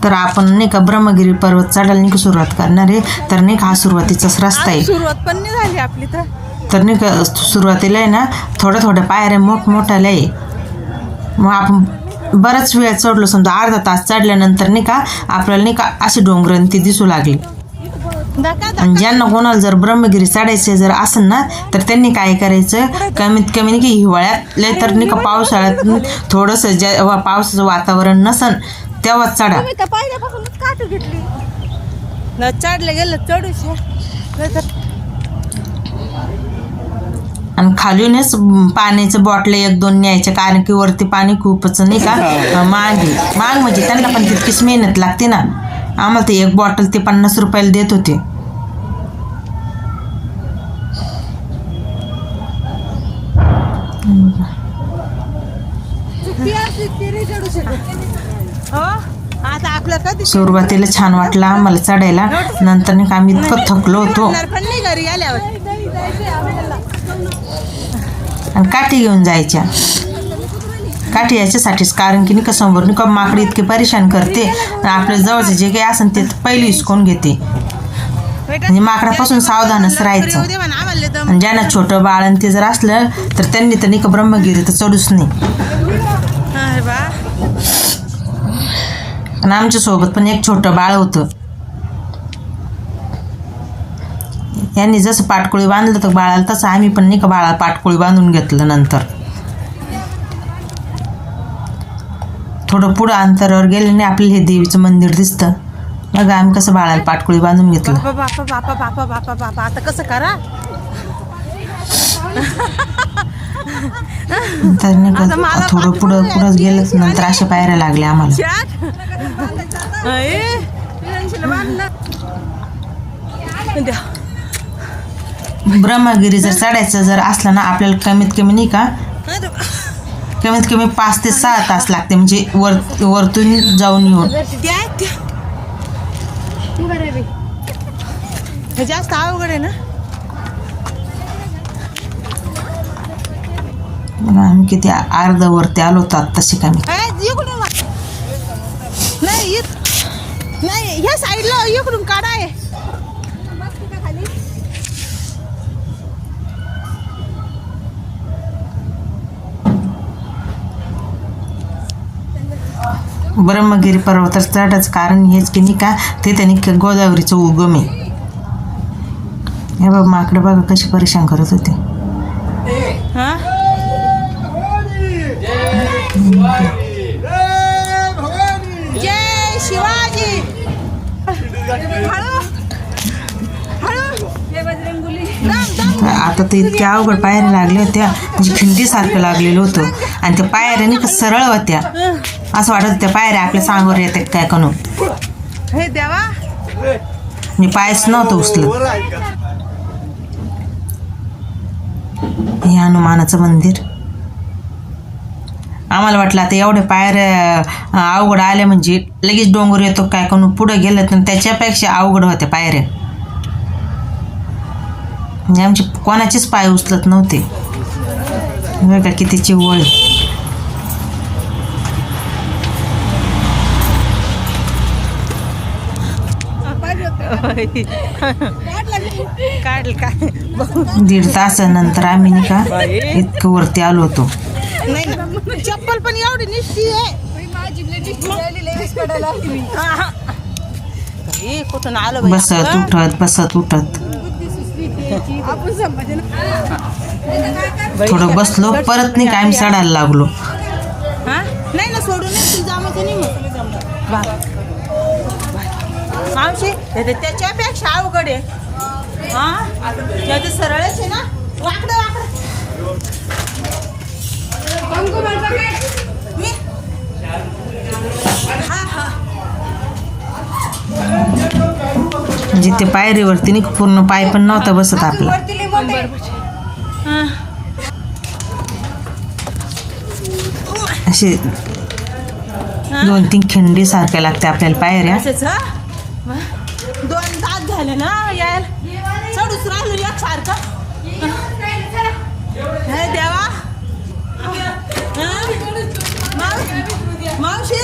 तर आपण नाही का ब्रह्मगिरी पर्वत चढायला नाही का सुरुवात करणार आहे. तर नाही का हा सुरुवातीचाच रस्ता आहे. सुरुवात पण नाही झाली आपली तर नाही का सुरुवातीला आहे ना थोड्या पायऱ्या मोठमोठ्याला आहे. मग आपण बराच वेळ चढलो, समजा अर्धा तास चढल्यानंतर नाही का आपल्याला नाही का अशी डोंगर ती दिसू लागली. आणि ज्यांना कोणाला जर ब्रह्मगिरी चढायचे जर असेल ना तर त्यांनी काय करायचं, कमीत कमी नाही की हिवाळ्यात तर नाही का पावसाळ्यात थोडंसं जेव्हा पावसाचं वातावरण नसन तेव्हाच चढा. चढले गेलं चढू. आणि खालूनच पाण्याचं बॉटल 1-2 न्यायचं, कारण की वरती पाणी खूपच नाही का महाग म्हणजे त्यांना पण तितकीच मेहनत लागते ना. आम्हाला ते 1 बॉटल ते 50 रुपयाला देत होते. सुरुवातीला छान वाटलं आम्हाला चढायला, नंतर नाही का आम्ही इतकं थकलो होतो. आणि काठी घेऊन जायच्या. काठी याच्यासाठीच, कारण की नाही का समोर नाही का माकडी इतके परेशान करते. आपल्या जवळचं जे काही असेल ते पहिली हिसकून घेते. म्हणजे माकडापासून सावधानच राहायचं. आणि ज्यांना छोटं बाळ आणि ते जर असलं तर त्यांनी तर नाही का ब्रह्मगिरी तर चढूच नाही. आणि आमच्या सोबत पण एक छोटं बाळ होतं. यांनी जसं पाटकोळी बांधलं तर बाळाला, तसं आम्ही पण नाही का बाळाला पाटकोळी बांधून घेतलं. नंतर थोडं पुढं अंतरावर गेले नाही आपल्याला हे देवीचं मंदिर दिसतं. मग आम्ही कसं बाळाला पाटकोळी बांधून घेतलं. बापा आता कसं करा. तर नाही का थोडं पुढंच गेलं नंतर अशा पायऱ्या लागल्या आम्हाला. ब्रह्मगिरी जर चढायचं जर असलं ना आपल्याला कमीत कमी नाही का 5 ते 6 तास लागते. म्हणजे वरतून जाऊन येऊन जास्त अवघड आहे ना. आम्ही किती अर्धा वरती आलो होतो आत्ताशी कमी. नाही ह्या साईडला इकडून काढा आहे. ब्रह्मगिरी पर्वतावर चढायचं कारण हेच की नाही का ते त्यांनी गोदावरीचं उगम आहे. हे बघ माकडं बघा कशी परेशान करत होते. जय शिवाजी. आता तर इतक्या अवघड पायऱ्या लागल्या होत्या, म्हणजे खिंडीसारखं लागलेलं होतं. आणि त्या पायऱ्या सरळ होत्या, असं वाटत त्या पायऱ्या आपल्या सांगवर येतात काय करून. हे देवा मी पायच नव्हतं उचलत. हे हनुमानाचं मंदिर. आम्हाला वाटलं आता एवढ्या पायऱ्या अवघड आल्या म्हणजे लगेच डोंगर येतो काय करून पुढं गेलं, तर त्याच्यापेक्षा अवघड होत्या पायऱ्या. म्हणजे आमचे कोणाचेच पाय उचलत नव्हते. बघा किती चिवळ. काढल काय 1.5 तासानंतर आम्ही नाही का इतकं वरती आलो होतो. चप्पल पण एवढी निष्ठी आहे. कुठून आलो बसत उठत थोडं बसलो, परत नाही का आम्ही चढायला लागलो. नाही ना सोडून मावशी त्याच्यापेक्षा अवघड आहे. त्याचं सरळच आहे ना. वाकडं म्हणजे ते पायरीवरती नाही पूर्ण पाय पण नव्हता बसत आपला. असे 2-3 खिंडी सारख्या लागते आपल्याला पायऱ्या. 2 तास झाले ना यायला, चढूच राहिलो एकसारखं. हे देवा. मावशी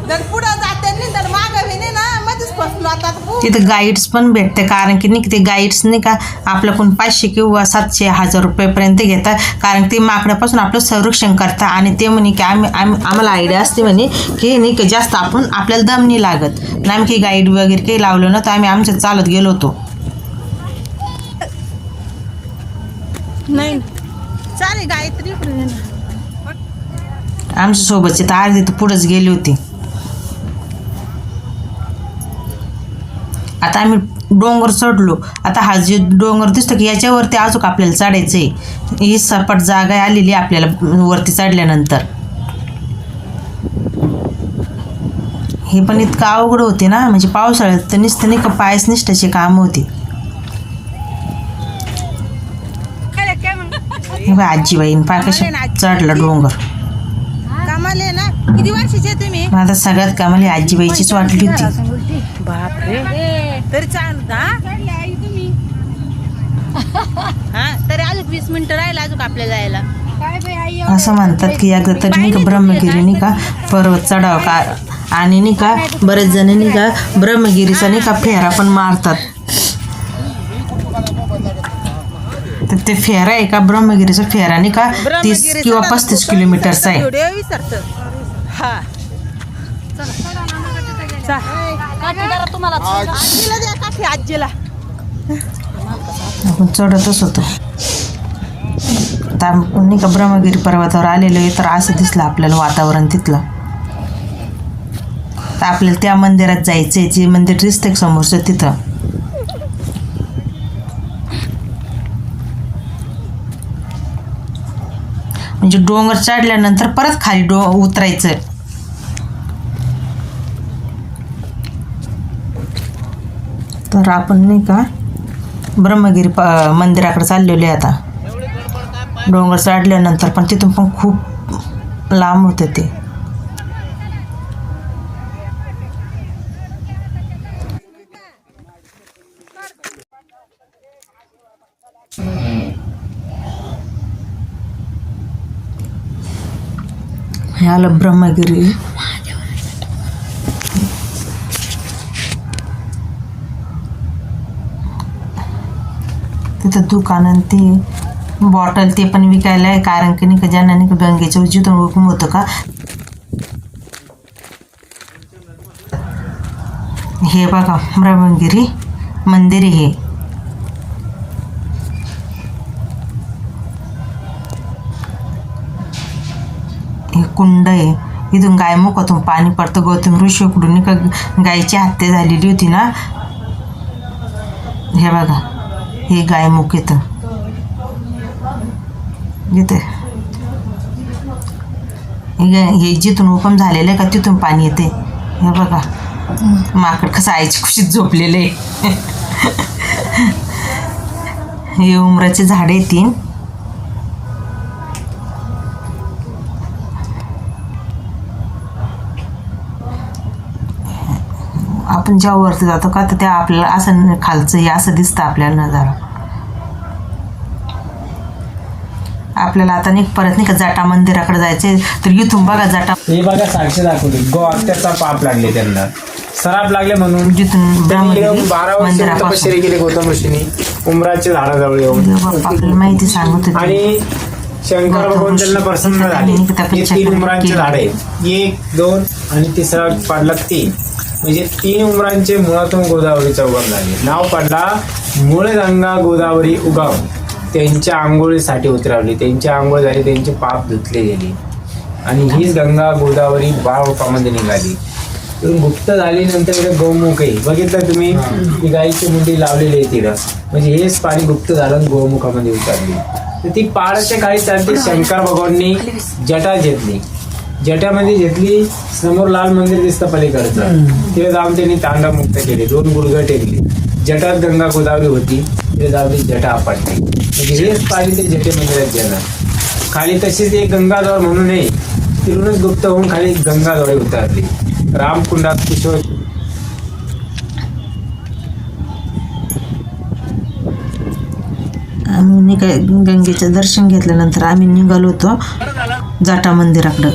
जर पुढं जाते नाही तर मागं आता तिथं गाईड्स पण भेटते, कारण की नाही का ते गाईड्स नाही का आपल्याकडून 500 किंवा 700 1000 रुपयेपर्यंत घेतात, कारण ते माकडापासून आपलं संरक्षण करतात. आणि ते म्हणे की आम्हाला आयडिया असते म्हणे की नाही का जास्त आपण आपल्याला दम नाही लागत. आणि आम्ही काही गाईड वगैरे काही लावलं ना, तर आम्ही आमच्या चालत गेलो होतो. नाही चालेल गायत्री इकडे ये ना. आमच्या सोबतचे तर अर्धी तर पुढंच गेली होती. आता आम्ही डोंगर चढलो. आता हा जे डोंगर दिसतो की याच्यावरती अजून आपल्याला चढायचं आहे. ही सपाट जागा आलेली आपल्याला वरती चढल्यानंतर. हे पण इतकं अवघड होते ना, म्हणजे पावसाळ्यात तर नुसतं नाही का पायस निष्ठाचे काम होते. हे बघ आजीबाईन पाय कशा चढला डोंगर. कामाला आहे ना. किती वर्षाचे आहे तुम्ही? आता सगळ्यात कामाला आजीबाईचीच वाटली होती. बापरे तरी चालू हा तरी अजून 20 मिनिटं राहिला अजून आपल्याला जायला. असं म्हणतात की एकदा तरी नाही का ब्रह्मगिरी नाही का पर्वत चढाव का, आणि नाही का बरेच जण नाही का ब्रह्मगिरीचा नाही का फेरा पण मारतात. तर ते फेरा आहे का ब्रह्मगिरीचा फेरा नाही का 30 किंवा 35 किलोमीटरचा आहे. व्हिडिओ विसरतं. हा तुम्हाला आजीला द्या काठी आजीला. आपण चढतच होतो. आता नाही का ब्रह्मगिरी पर्वतावर आलेलो आहे, तर असं दिसलं आपल्याला वातावरण तिथलं. तर आपल्याला त्या मंदिरात जायचं आहे, जे मंदिर दिसतंय समोरचं तिथं. म्हणजे डोंगर चढल्यानंतर परत खाली उतरायचं. तर आपण नाही का ब्रह्मगिरी मंदिराकडे चाललेलो आहे आता. डोंगर चढल्यानंतर पण तिथून पण खूप लांब होतं ते. हे आलं ब्रह्मगिरी. तिथं दुकान ते बॉटल ते पण विकायला आहे, कारण की नाही का ज्यांना नाही का गंगेच्या उजवीतून हुकूम होतं का. हे बघा ब्रह्मगिरी मंदिर हे. हे कुंड आहे. इथून गायमुखातून पाणी पडतं. गौतम ऋषीकडून नाही का गायीची हत्या झालेली होती ना. हे बघा हे गायमुख येतं इथे. हे जिथून हुकम झालेलं आहे का तिथून पाणी येते. हे बघा माकड कसं आईची खुशीत झोपलेलं आहे. हे उमराचे झाड आहे 3. आपण जेव्हा वरती जातो का तर त्या आपल्याला असं खालचं हे असं दिसतं आपल्याला नजारा. आपल्याला आता नाही परत नाही का जाटा मंदिराकडे जायचे, तर इथून बघा जाटा. हे बघा साक्षी दाखवली त्याचा पाप लागले, त्यांना सराप लागले म्हणून जिथून 12 वर्ष तपश्चर्या केली गौतम ऋषींनी उमराच्या झाडाजवळ येऊन. आपल्याला माहिती सांगत होती. आणि शंकर भगवान त्यांना प्रसन्न झाले. हे 3 उमरांचे झाड आहेत. 1, 2 आणि तिसरा पडला 3. म्हणजे 3 उमरांचे मुळातून गोदावरीचा उगम झाले. नाव पडला मूळ गंगा गोदावरी उगम. त्यांच्या आंघोळीसाठी उतरवली, त्यांची आंघोळ झाली, त्यांचे पाप धुतले गेले. आणि हीच गंगा गोदावरी रूपामध्ये निघाली. गुप्त झाली. नंतर इकडे गौमुख आहे, बघितलं तुम्ही ती गाईची मुंडी लावलेली आहे तिथं. म्हणजे हेच पाणी गुप्त झालं आणि गौमुखामध्ये उतरली. तर ती पाळाच्या काळी चालते शंकर भगवाननी जटा घेतली. जटामध्ये घेतली. समोर लाल मंदिर दिसतं पलीकडचं, तिथे जाऊन त्यांनी तांडव मुक्त केले. 2 गुडघे टेकले. जटात गंगा गोदावरी होती, तिथे जाऊन जटा आपटली. म्हणजे हेच पाणी ते जटे मंदिरात गेलं. खाली तशीच एक गंगाधर म्हणून आहे, तिथूनच गुप्त होऊन खाली गंगाधोळे उतरली. रामकुंडात किशोर. आम्ही नाही काय गंगेचं दर्शन घेतल्यानंतर आम्ही निघालो होतो जाटा मंदिराकडं.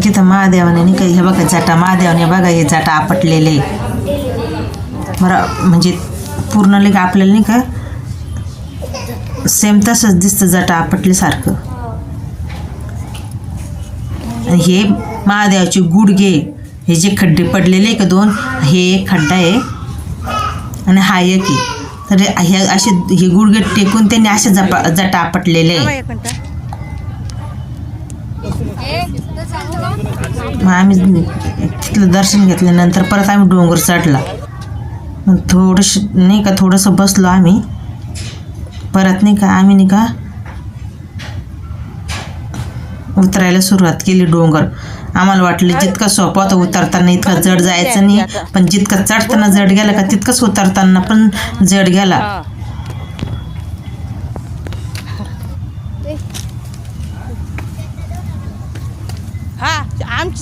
तिथं महादेवाने नाही का हे बघा जटा महादेवाने बघा हे जटा आपटलेले बरं म्हणजे पूर्ण लगे आपल्याला नाही का सेम तसंच दिसतं जटा आपटल्यासारखं. आणि हे महादेवाचे गुडघे हे जे खड्डे पडलेले आहे का 2 हे एक खड्डा आहे आणि हा एक आहे. तर हे असे हे गुडघे टेकून त्यांनी असे जटा आपटलेले आहे. मग आम्ही तिथलं दर्शन घेतल्यानंतर परत आम्ही डोंगर चढला. मग थोडंसं बसलो आम्ही. परत नाही का आम्ही नाही का उतरायला सुरुवात केली डोंगर. आम्हाला वाटलं जितकं सोपं होतं उतरताना इतकं जड जायचं नाही, पण जितकं चढताना जड गेलं का तितकंच उतरताना पण जड गेला. हा आमची